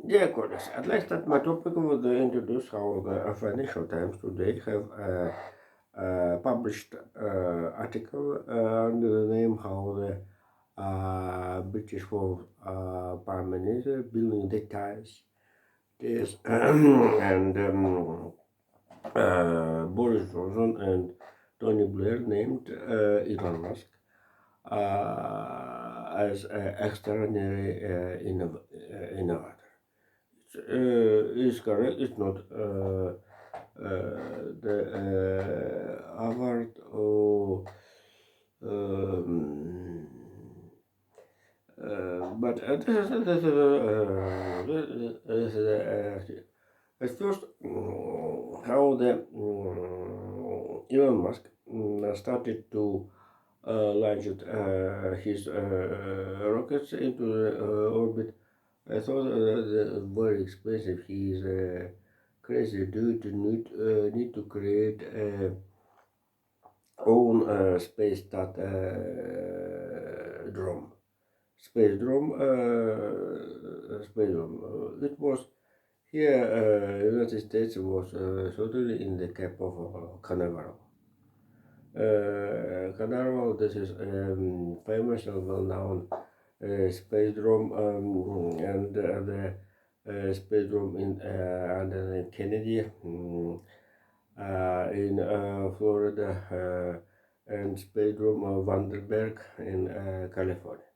Yeah, correct. I'd like that my topic would introduce how the Financial Times today have published article under the name how the British war Prime Minister building the ties is and Boris Johnson and Tony Blair named Elon Musk as extraordinary innovator. Is correct. It's not the award or um, but this is at first how the Elon Musk started to launch his rockets into the orbit. I thought that very expensive. He is a crazy dude to need to create own space that drum. Space drum. Space drum. It was here. United States was totally in the cap of Canaveral. Canaveral. This is famous and well-known space drum and the space drum in under Kennedy in Florida and space drum Vandenberg in California.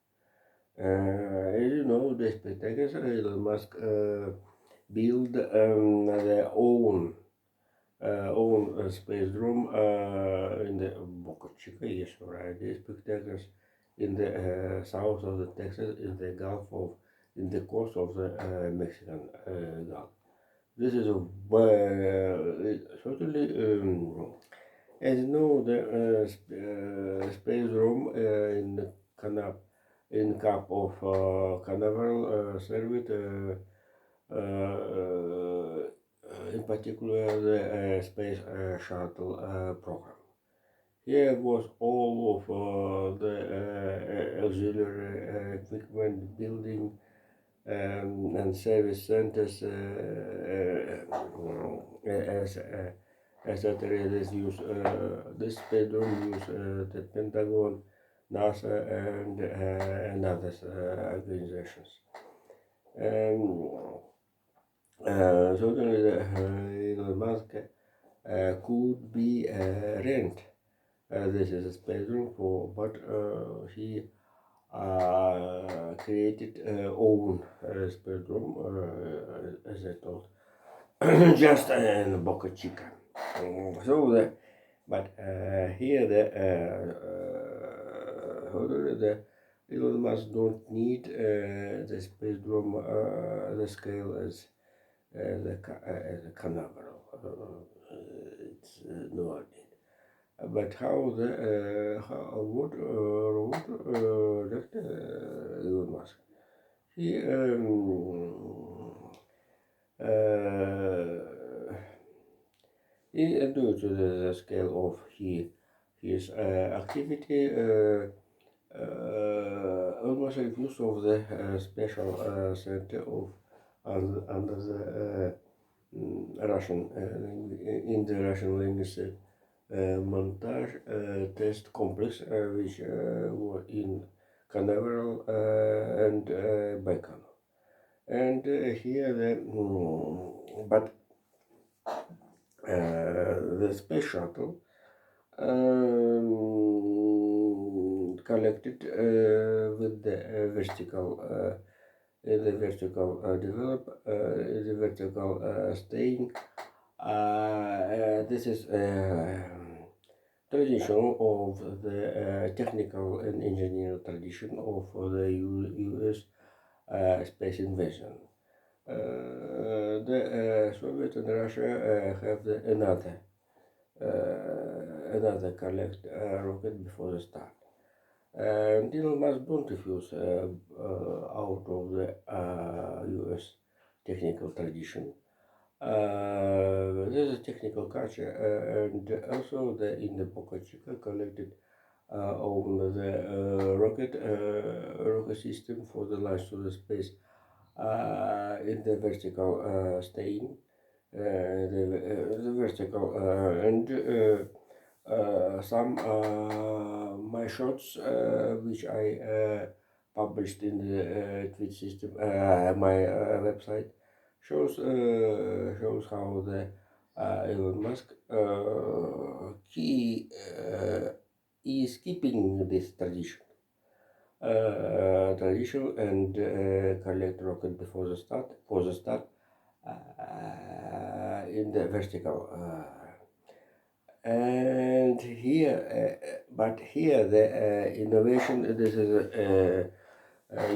As you know, the spectators Elon Musk build their own space drum in the Boca Chica. Yes, right. The spectators in the south of the Texas in the Gulf of in the coast of the Mexican Gulf. This is a certainly as you know the space room in the in Cap of Canaveral served in particular the space shuttle program. Here was all of the auxiliary equipment building and service centers as that is use this bedroom use the Pentagon, NASA, and other organizations. Um, Certainly, Elon Musk could be rent. This is a space room for, but he created own space room, as I told, just in Boca Chica. So the, but here the Elon Musk don't need the space room the scale as the Canaveral. It's no idea. But how the what that Elon Musk he uh, due to the scale of his activity almost a use of the special center of under the Russian in the Russian language montage test complex which were in Canaveral and Baikonur. And here but the space shuttle collected with the vertical develop the vertical staying. This is tradition of the technical and engineering tradition of the U.S. Space invasion. The Soviet and Russia have another collect rocket before the start. And Elon Musk don't refuse out of the U.S. technical tradition. There's a technical culture, and also in the Boca Chica collected on the rocket system for the launch to the space in the vertical staying, the vertical and some my shots which I published in the Twitch system, my website shows how the Elon Musk he is keeping this tradition and collect rocket before the start for the start in the vertical and here but here the innovation this is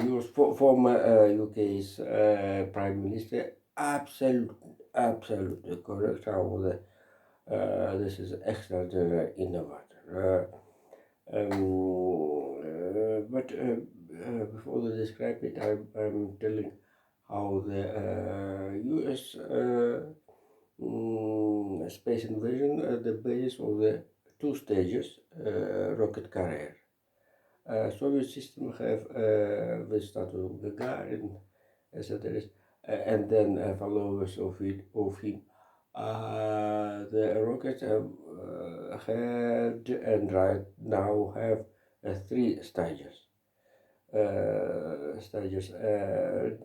used for former UK's Prime Minister absolutely correct how the this is extraordinary innovator but before they describe it I'm telling how the US space invasion the basis of the two stages rocket carrier. Soviet system have the status of Gagarin, etc. And then followers of him. The rockets have had and right now have three stages.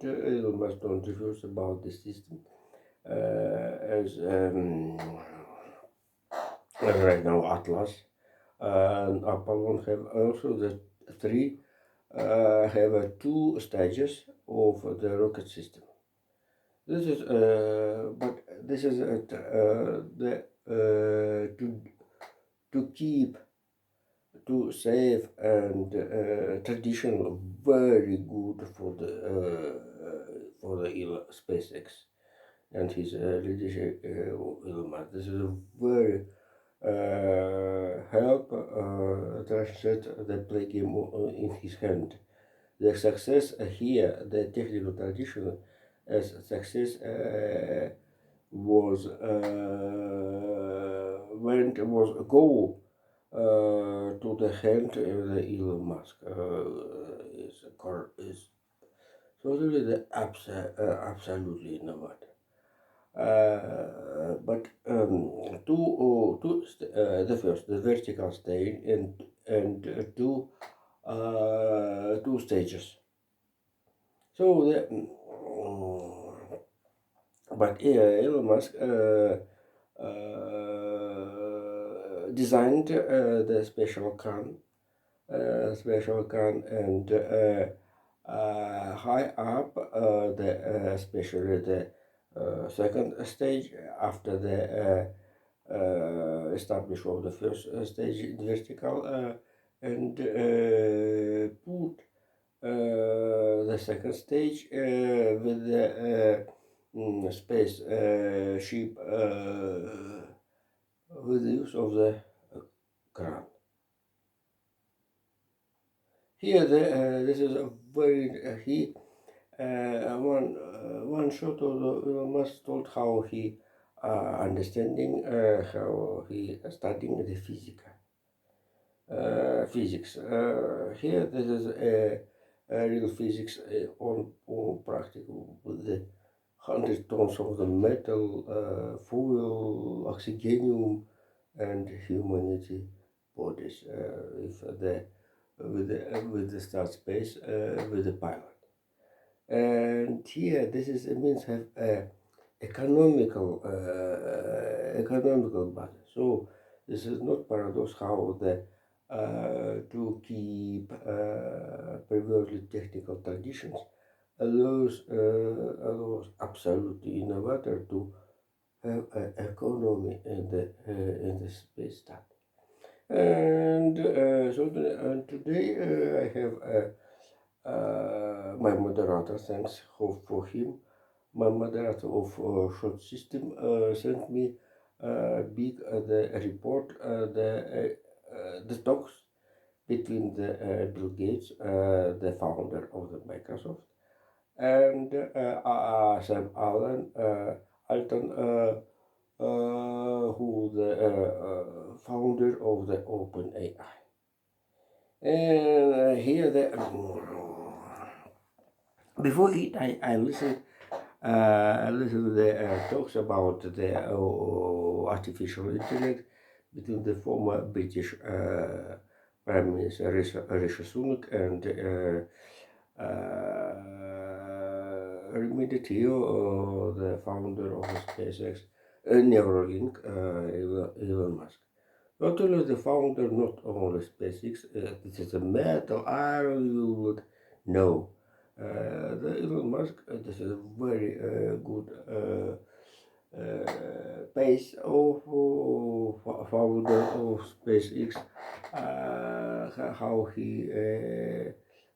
Elon Musk don't refuse about the system as right now Atlas and Apollon have also the three have two stages of the rocket system. This is but this is the to keep to save and traditional very good for the SpaceX and his leadership Elon Musk. This is a very help translate the play game in his hand. The success here, the technical tradition as success was when it was a goal to the hand of the Elon Musk is totally the absolutely innovative. But the first, the vertical stage and two stages. So the but Elon Musk designed the special can and high up especially the second stage after the establish of the first stage in vertical and put the second stage with the space ship with the use of the ground. Here, this is a very one shot of the Elon Musk told how he understanding how he studying the physics. Here, this is a real physics on practical with the 100 tons of the metal, fuel, oxygenium, and humanity bodies with the start space with the pilot. And here, this is it means have economical budget. So this is not paradox how the to keep previously technical traditions allows absolutely innovator to have an economy in the space time. And and today I have my moderator. Thanks for him. My moderator of short system sent me big the report the talks between the Bill Gates, the founder of the Microsoft, and Sam Alton, who the founder of the OpenAI. And here Before it, I listened to the talks about the artificial intellect between the former British Prime Minister Rishi Sunak and Remedy Teo, the founder of SpaceX, Neuralink, Elon Musk. Not only the founder, not only SpaceX, this is a metal iron you would know. The Elon Musk, this is a very good base of founder of SpaceX, how he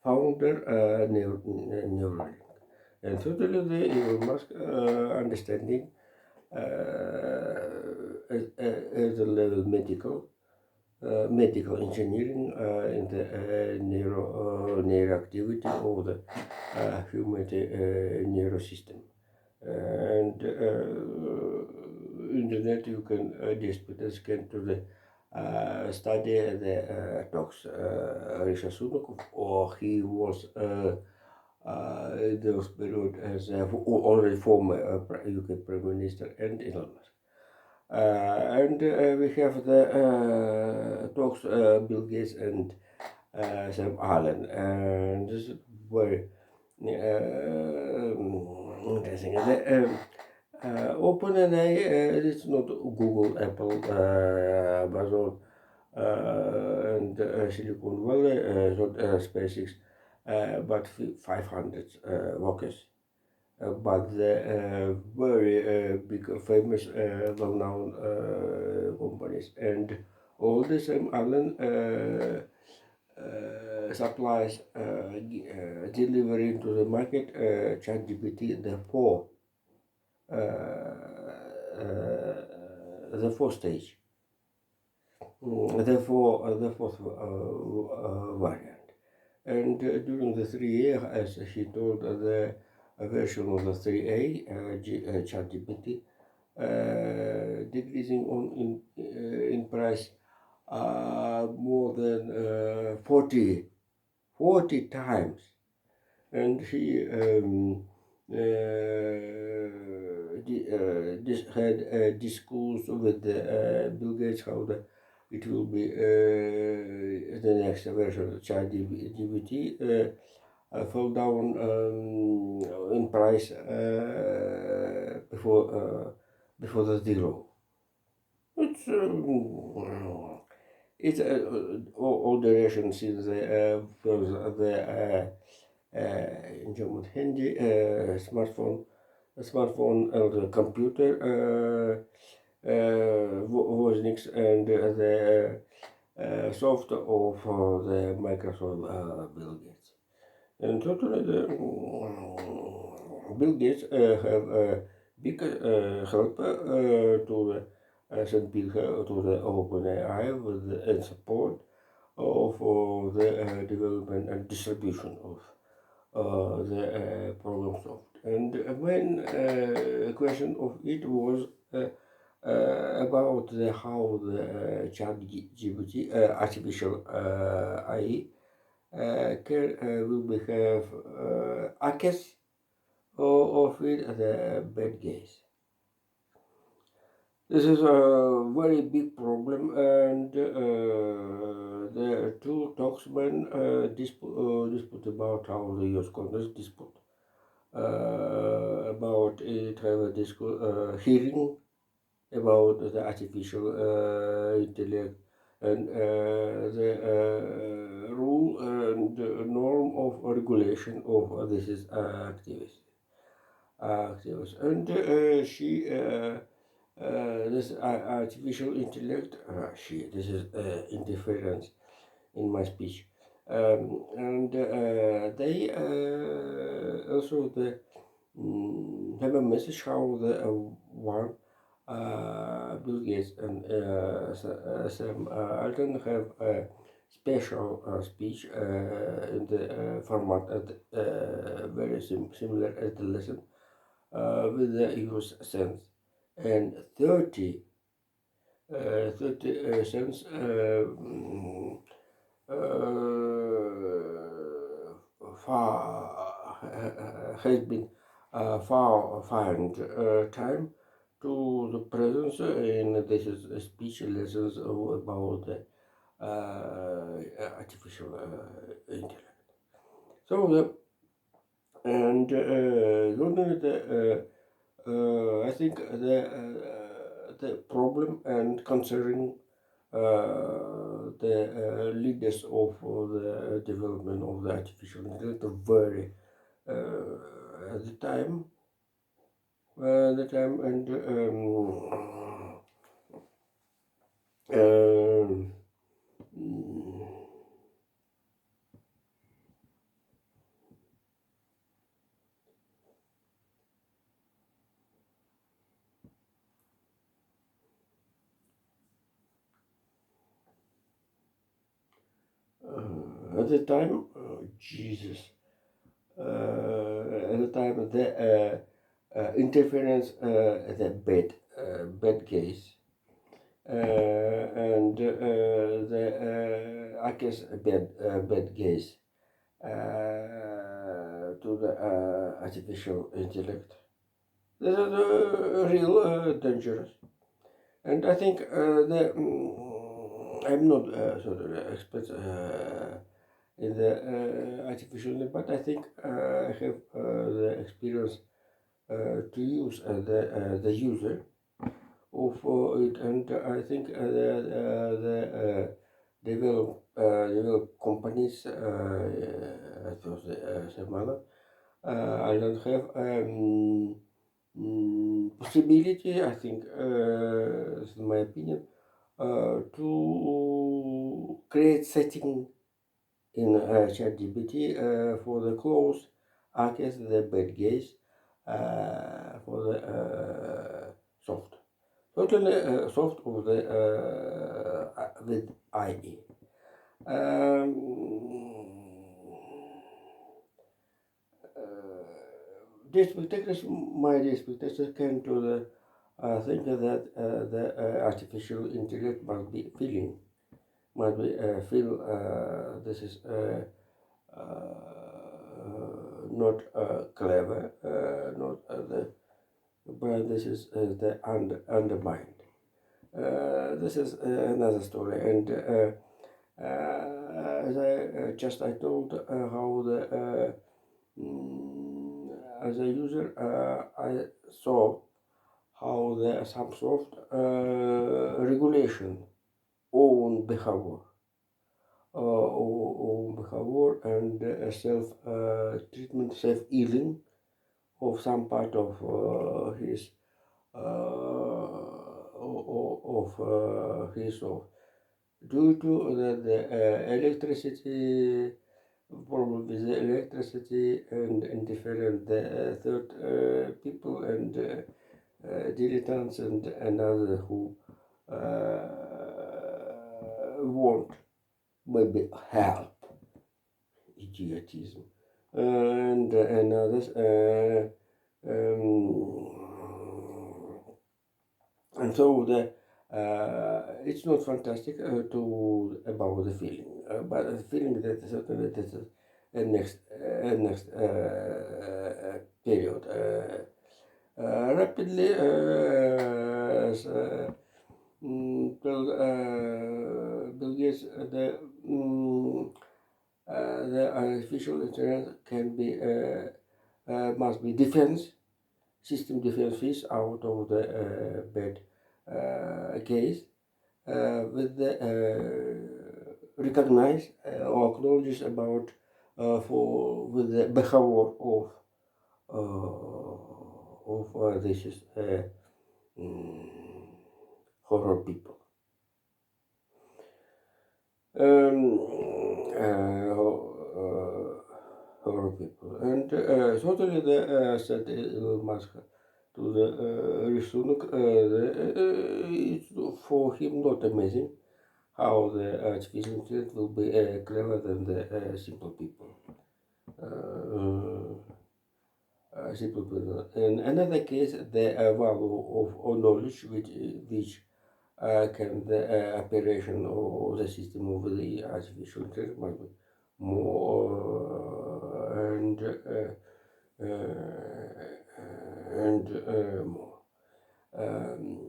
founder Neuralink. And totally the Elon Musk understanding at the level medical engineering in the neuroactivity of the human neurosystem. And internet you can scan to the study the talks Rishi Sunak, or he was those period as already former UK Prime Minister and Elon Musk. And we have the talks Bill Gates and Sam Allen, and this is very interesting. OpenAI it's not Google, Apple, Amazon, and Silicon Valley, not SpaceX, but 500 workers. But the very big, famous, well-known companies, and all the same Allen supplies delivering to the market ChatGPT, the fourth stage, the fourth variant. And during the 3 years, as he told, the version of the 3A ChatGPT decreasing in price more than 40 times. And he had a discourse with Bill Gates how it will be the next version of ChatGPT fell down in price before the zero. It's all duration since the in German Handy smartphone or the computer was next, and the software of the Microsoft Bill Gates. And totally the Bill Gates have a big help to the S&P to the OpenAI with the support of the development and distribution of the program software. And when a question of it was about how the ChatGPT, artificial AI, will behave against of it the bad guys. This is a very big problem, and the two talksmen dispute about how the US Congress dispute about it, have a hearing about the artificial intellect and the rule and norm of regulation of this is activists. And she this artificial intellect this is interference in my speech, and they also have a message how the one Bill Gates and Sam Alton have a special speech in the format very similar as the lesson with the US cents, and 30 cents has been found time to the presence in this is speech lessons about artificial intellect. So not only I think the problem and concerning the leaders of the development of the artificial intelligence are very at the time and um, at the time, Jesus, at the time the interference, the bed case, and the I guess bed case to the artificial intellect. This is real dangerous, and I think I'm not sort of expert in the artificial intellect, but I think I have the experience to use the user of it, and I think the develop companies, Semana, I don't have possibility. I think, this is my opinion, to create setting in ChatGPT for the close, I guess the bad case for the soft. Totally soft of the with IE. Um, the expectations, my expectations came to the think that the artificial intellect must be feeling, must be feel this is not clever, not the, but this is the undermined. This is another story, and as I told how the as a user I saw how the some soft regulation own behavior, and self treatment, self healing of some part of his his soul due to the electricity problem with the electricity and indifferent the third people and dilettantes and others who want maybe help, idiotism, and others. And so it's not fantastic to about the feeling, but the feeling that certainly this is next period rapidly Bill Gates the artificial intelligence can be must be defense system defense fees out of the bed case with the recognize or acknowledge about for with the behavior of this is horror people. Horror people, and totally the said Elon Musk to the Risunuk, it's for him not amazing how the artificial intelligence will be clever than the simple people. Simple people. In another case, the value of knowledge, which can the operation or the system of the artificial intelligence must be more and and more. Um,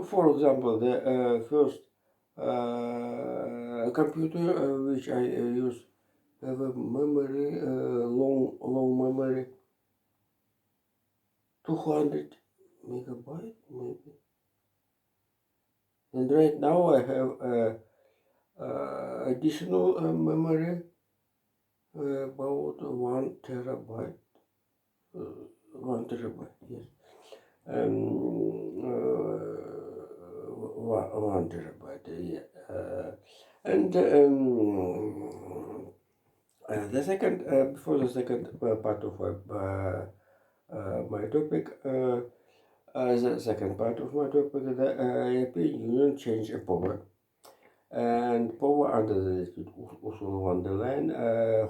for example, the first computer which I use have a memory, long memory, 200 megabyte maybe. And right now I have additional memory about 1 terabyte. 1 terabyte, yes. 1 terabyte, yeah. And the second, before the second part of my topic, the second part of my topic, the European Union change in power. And power under the leadership of Ursula von der Leyen,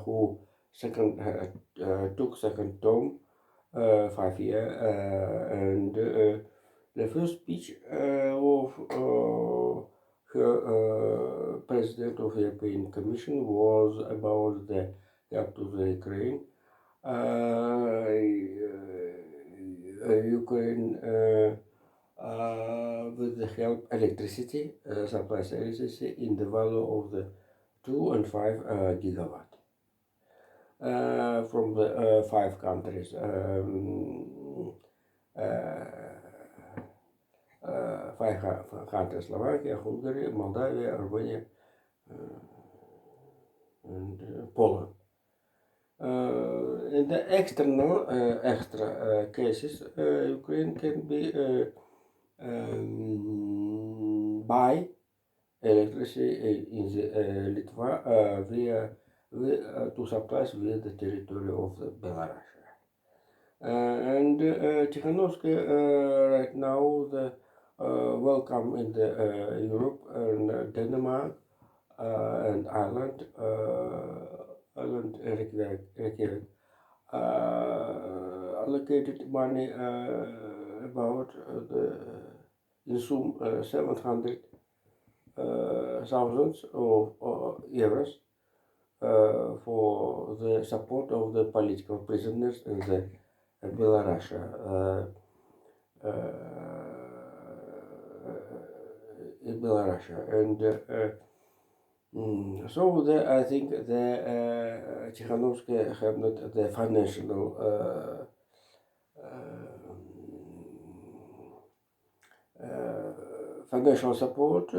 who took second term, 5 year, and the first speech of her president of the European Commission was about the help to the Ukraine. Ukraine with the help electricity, supplies electricity in the value of the 2 and 5 gigawatt from the 5 countries. Five countries: Slovakia, Hungary, Moldavia, Romania, and Poland. In the external extra cases, Ukraine can be buy electricity in the Litva to supplies with the territory of the Belarus. And Tikhanovsky right now the welcome in the Europe and Denmark and Ireland, Reykjavik, allocated money about in sum 700 thousands of euros for the support of the political prisoners in the Belarus. In Belarus, and so I think the Tikhanovsky have not the financial financial support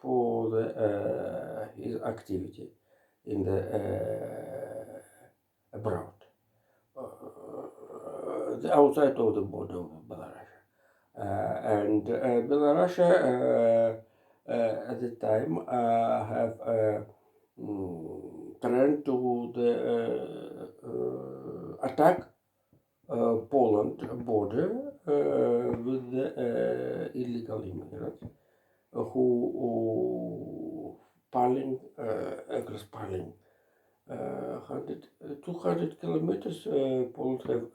for the, his activity in the abroad, the outside of the border of Belarus. And Belarus at the time have turned to the attack Poland border with the illegal immigrants who piling across piling 200 kilometers. Poland have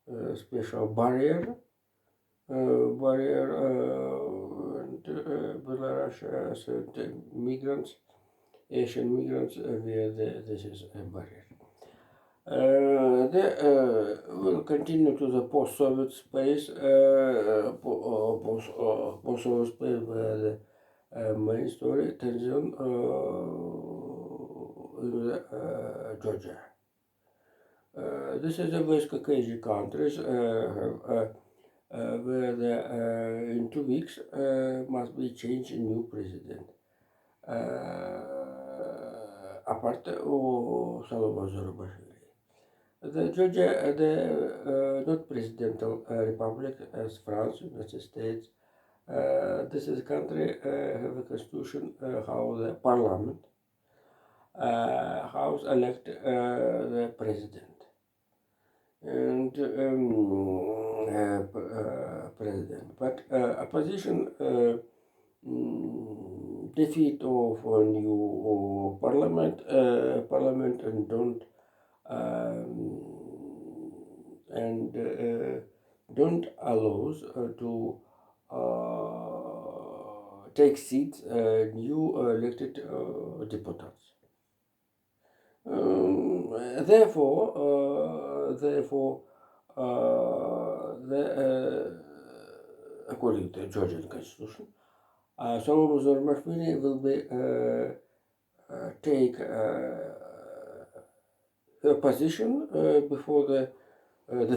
a special barrier and Belarus sent migrants, Asian migrants, where this is a barrier. They will continue to the post-Soviet space, post-Soviet space, where the main story tension in Georgia. This is the West Caucasus countries where in 2 weeks must be changed a new president. Apart of Salomon Zorobashvili. The Georgia, the not presidential republic as France, United States. This is a country have a constitution how the parliament house elect the president and president, but opposition defeat of a new parliament and don't allows to take seats new elected deputies. Therefore, according to the Georgian constitution, Solomon Zormashvili will be take a position before the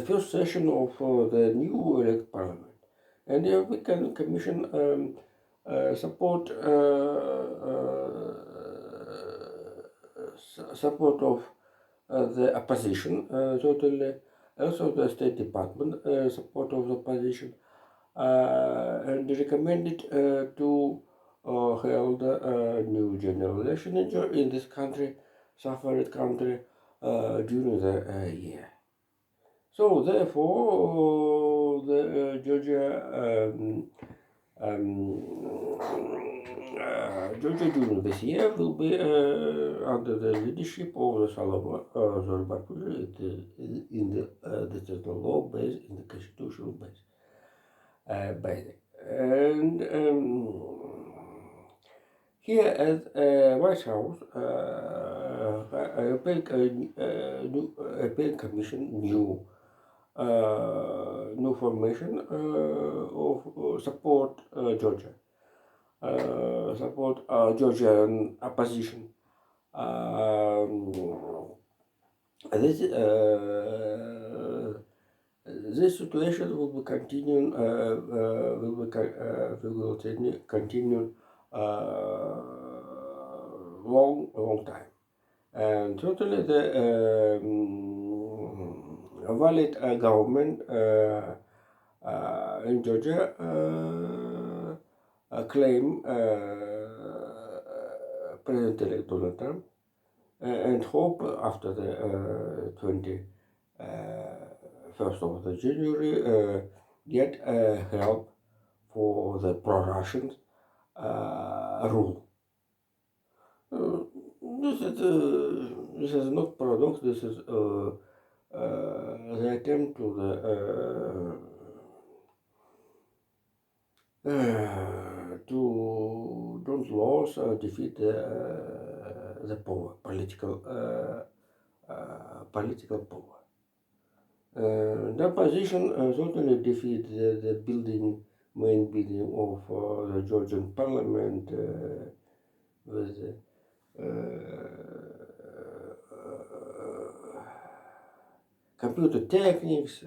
first session of the new elected parliament, and we can commission support support of the opposition, totally, also the State Department support of the opposition, and recommended to held a new general election in this country, suffered country, during the year. So therefore, the Georgia Georgia during this year will be under the leadership of the Solomon Zorbakuji in the central law base, in the constitutional base. Basic. And here at White House, European Commission new formation of support Georgia, support Georgian opposition. This this situation will be continuing. Will continue long time, and totally the valid government in Georgia claim President-elect Donald Trump and hope after the 21st of the January get help for the pro-Russian rule. This is not paradox. This is the attempt to don't lose or defeat the power, political power. The opposition certainly defeat the main building of the Georgian parliament with computer techniques,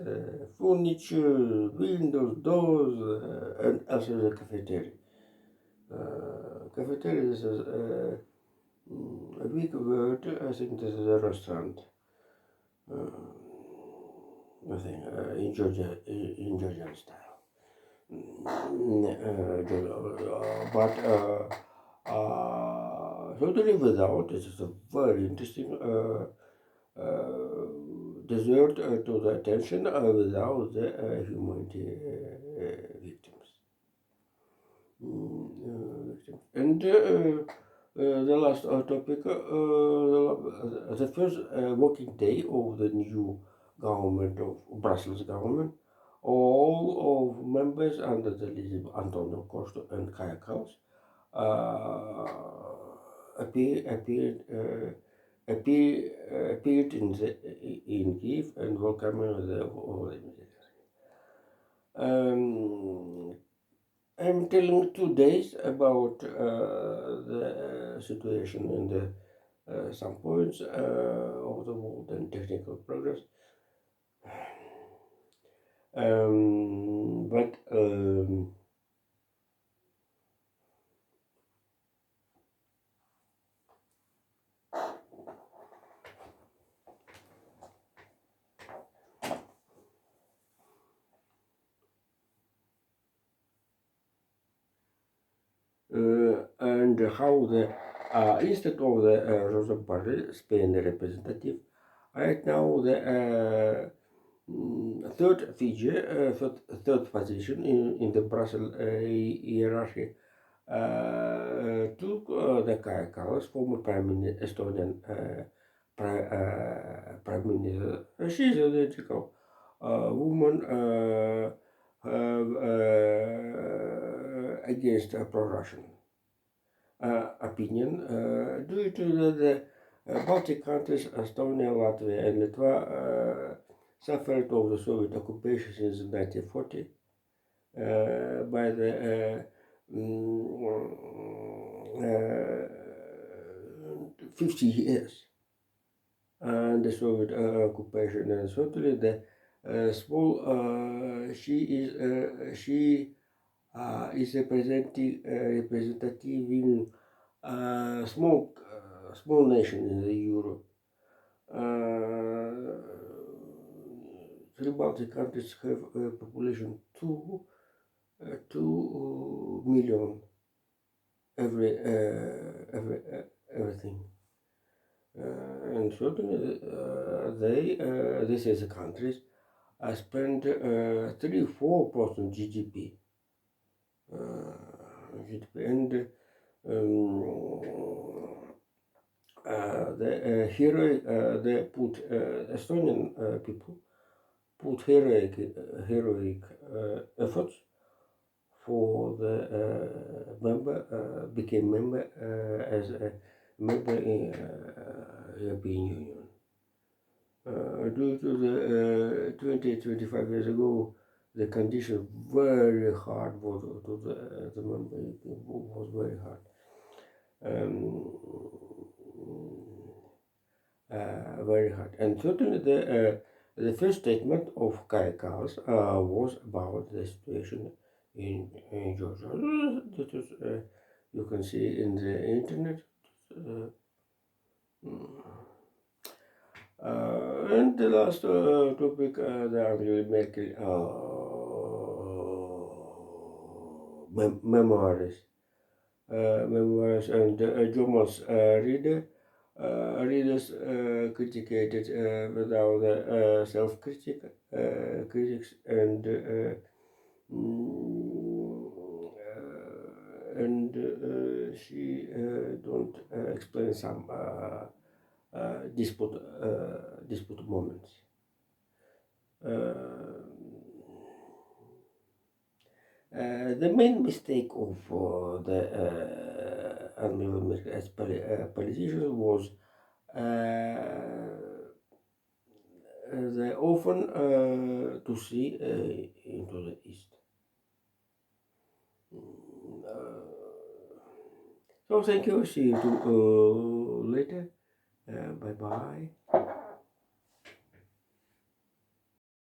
furniture, windows, doors, and also the cafeteria. Cafeteria is a big word. I think this is a restaurant. Nothing in Georgian style. But totally without, this is a very interesting deserved to the attention without the humanity victims. And the last topic, the first working day of the new government of Brussels government, all of members under the leadership of Antonio Costa and Kaya Kallas appeared in Kiev and welcoming the whole I'm telling 2 days about the situation in the some points of the world and technical progress. But and how the instead of the Rosa Barrel, Spain representative, right now the third figure, third position in the Brussels hierarchy took the Kaya Kallas, former Estonian Prime Minister. She's a logical woman against pro-Russian opinion due to the Baltic countries, Estonia, Latvia, and Litva suffered of the Soviet occupation since 1940 by the mm, 50 years and the Soviet occupation, and certainly the small she is representative small nation in the Europe. Uh, Three Baltic countries have a population 2 million everything. And certainly this is the countries spend 3-4% GDP. And they put Estonian people put heroic efforts for the became member as a member in European Union. Due to the 25 years ago, the condition very hard was to the member was very hard. Very hard, and certainly the first statement of Kai Kalas was about the situation in Georgia. That is, you can see in the internet. And the last topic, the Angela Merkel memoirs, and Jomas readers critiqued without self-critic critics and she don't explain some dispute moments. The main mistake of the Angela Merkel as politician was they often to see into the east. So thank you. See you later. Bye bye.